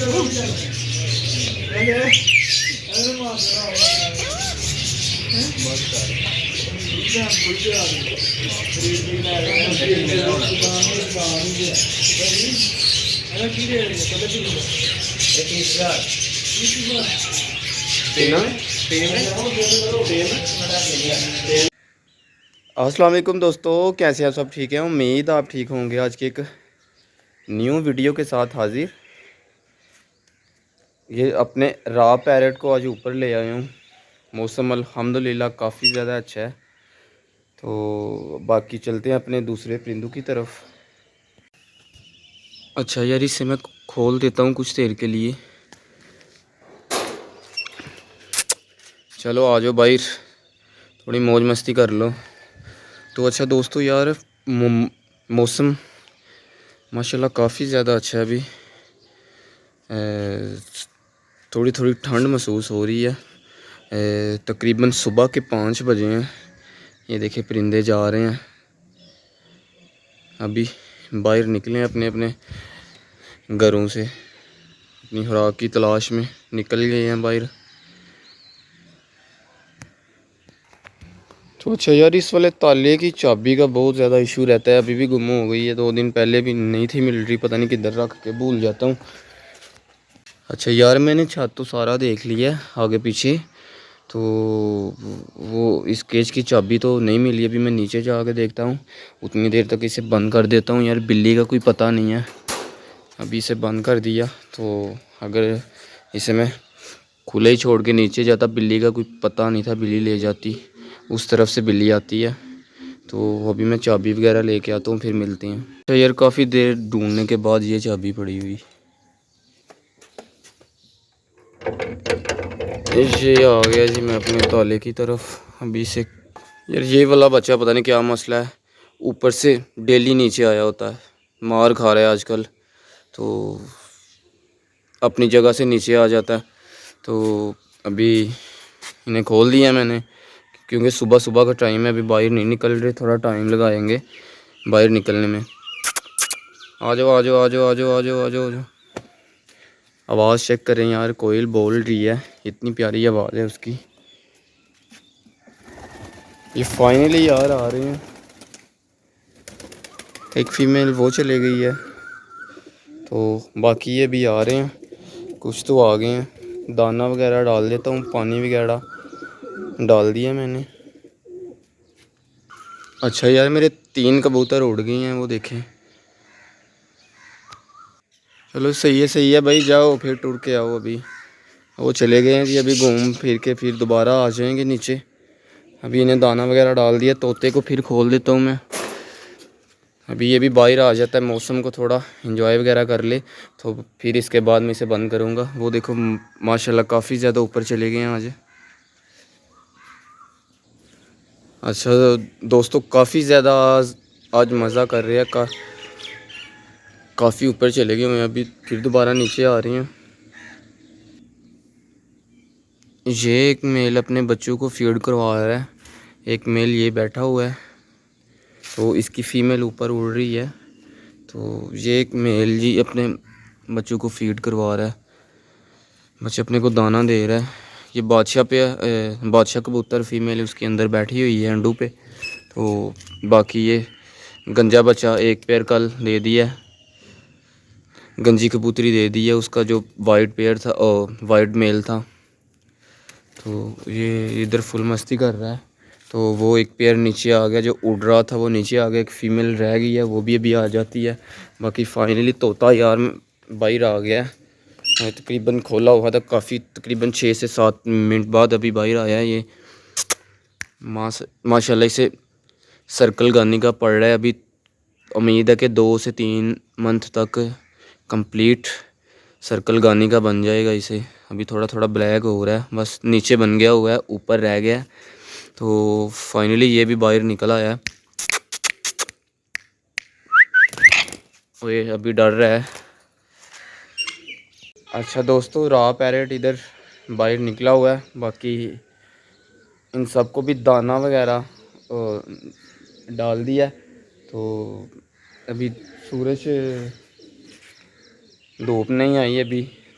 अस्सलाम वालेकुम दोस्तों, कैसे हैं सब? ठीक है, उम्मीद आप ठीक होंगे। आज के एक न्यू वीडियो के साथ हाजिर। ये अपने रॉ पैरेट को आज ऊपर ले आया हूँ। मौसम अल्हम्दुलिल्लाह काफ़ी ज़्यादा अच्छा है। तो बाकी चलते हैं अपने दूसरे परिंदों की तरफ। अच्छा यार, इसे मैं खोल देता हूँ कुछ देर के लिए। चलो आ जाओ बाहर, थोड़ी मौज मस्ती कर लो। तो अच्छा दोस्तों यार, मौसम माशाल्लाह काफ़ी ज़्यादा अच्छा है। अभी थोड़ी थोड़ी ठंड महसूस हो रही है। तकरीबन सुबह के 5 बजे हैं। ये देखे परिंदे जा रहे हैं, अभी बाहर निकले अपने अपने घरों से, अपनी खुराक की तलाश में निकल गए हैं बाहर। तो अच्छा यार, इस वाले ताले की चाबी का बहुत ज़्यादा इशू रहता है। अभी भी गुम हो गई है, 2 दिन पहले भी नहीं थी मिल रही, पता नहीं किधर रख के भूल जाता हूँ। अच्छा यार, मैंने छत तो सारा देख लिया है आगे पीछे, तो वो इस केज की चाबी तो नहीं मिली। अभी मैं नीचे जा के देखता हूँ, उतनी देर तक इसे बंद कर देता हूँ। यार बिल्ली का कोई पता नहीं है, अभी इसे बंद कर दिया। तो अगर इसे मैं खुले ही छोड़ के नीचे जाता, बिल्ली का कोई पता नहीं था, बिल्ली ले जाती। उस तरफ से बिल्ली आती है। तो अभी मैं चाबी वगैरह लेके आता हूँ, फिर मिलते हैं। तो यार काफ़ी देर ढूंढने के बाद ये चाबी पड़ी हुई, ये आ गया जी मैं अपने ताले की तरफ। अभी से यार ये वाला बच्चा पता नहीं क्या मसला है, ऊपर से डेली नीचे आया होता है, मार खा रहा है आजकल, तो अपनी जगह से नीचे आ जाता है। तो अभी इन्हें खोल दिया मैंने, क्योंकि सुबह सुबह का टाइम है, अभी बाहर नहीं निकल रहे, थोड़ा टाइम लगाएंगे बाहर निकलने में। आ जाओ आ जाओ आ जाओ आ जाओ आ जाओ आ जाओ आ जाओ। आवाज़ चेक करें यार, कोयल बोल रही है, इतनी प्यारी आवाज़ है उसकी। ये फाइनली यार आ रहे हैं। एक फ़ीमेल वो चले गई है, तो बाकी ये भी आ रहे हैं, कुछ तो आ गए हैं। दाना वगैरह डाल देता हूँ, पानी वगैरह डाल दिया मैंने। अच्छा यार, मेरे 3 कबूतर उड़ गए हैं, वो देखें। चलो सही है भाई, जाओ फिर टूर के आओ। अभी वो चले गए हैं जी, अभी घूम फिर के फिर दोबारा आ जाएंगे नीचे। अभी इन्हें दाना वगैरह डाल दिया, तोते को फिर खोल देता हूँ मैं। अभी ये भी बाहर आ जाता है, मौसम को थोड़ा एंजॉय वगैरह कर ले, तो फिर इसके बाद मैं इसे बंद करूँगा। वो देखो माशाल्लाह काफ़ी ज़्यादा ऊपर चले गए हैं आज। अच्छा दोस्तों, काफ़ी ज़्यादा आज मज़ा कर रहे हैं, काफ़ी ऊपर चले गए हैं, अभी फिर दोबारा नीचे आ रही हैं। ये एक मेल अपने बच्चों को फीड करवा रहा है, एक मेल ये बैठा हुआ है, तो इसकी फ़ीमेल ऊपर उड़ रही है। तो ये एक मेल जी अपने बच्चों को फीड करवा रहा है, बच्चे अपने को दाना दे रहा है। ये बादशाह कबूतर फ़ीमेल उसके अंदर बैठी हुई है अंडों पे। तो बाकी ये गंजा बच्चा एक पेयर कल दे दिया है, गंजी कबूतरी दे दी है, उसका जो वाइट पेयर था वाइट मेल था। तो ये इधर फुल मस्ती कर रहा है। तो वो एक पेयर नीचे आ गया, जो उड़ रहा था वो नीचे आ गया, एक फ़ीमेल रह गई है, वो भी अभी आ जाती है। बाकी फाइनली तोता यार बाहर आ गया है, तकरीबन खोला हुआ था काफ़ी, तकरीबन 6 से 7 मिनट बाद अभी बाहर आया है। ये माशाल्लाह इसे सर्कल गाने का पड़ रहा है। अभी उम्मीद है कि 2 से 3 मंथ तक कंप्लीट सर्कल गाने का बन जाएगा इसे। अभी थोड़ा थोड़ा ब्लैक हो रहा है, बस नीचे बन गया हुआ है, ऊपर रह गया है। तो फाइनली ये भी बाहर निकल आया है, और ये अभी डर रहा है। अच्छा दोस्तों, रॉ पैरेट इधर बाहर निकला हुआ है। बाकी इन सबको भी दाना वगैरह डाल दिया है। तो अभी सूरज, धूप नहीं आई अभी,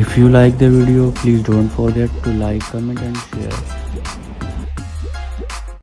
If you like the video, please don't forget to like, comment and share.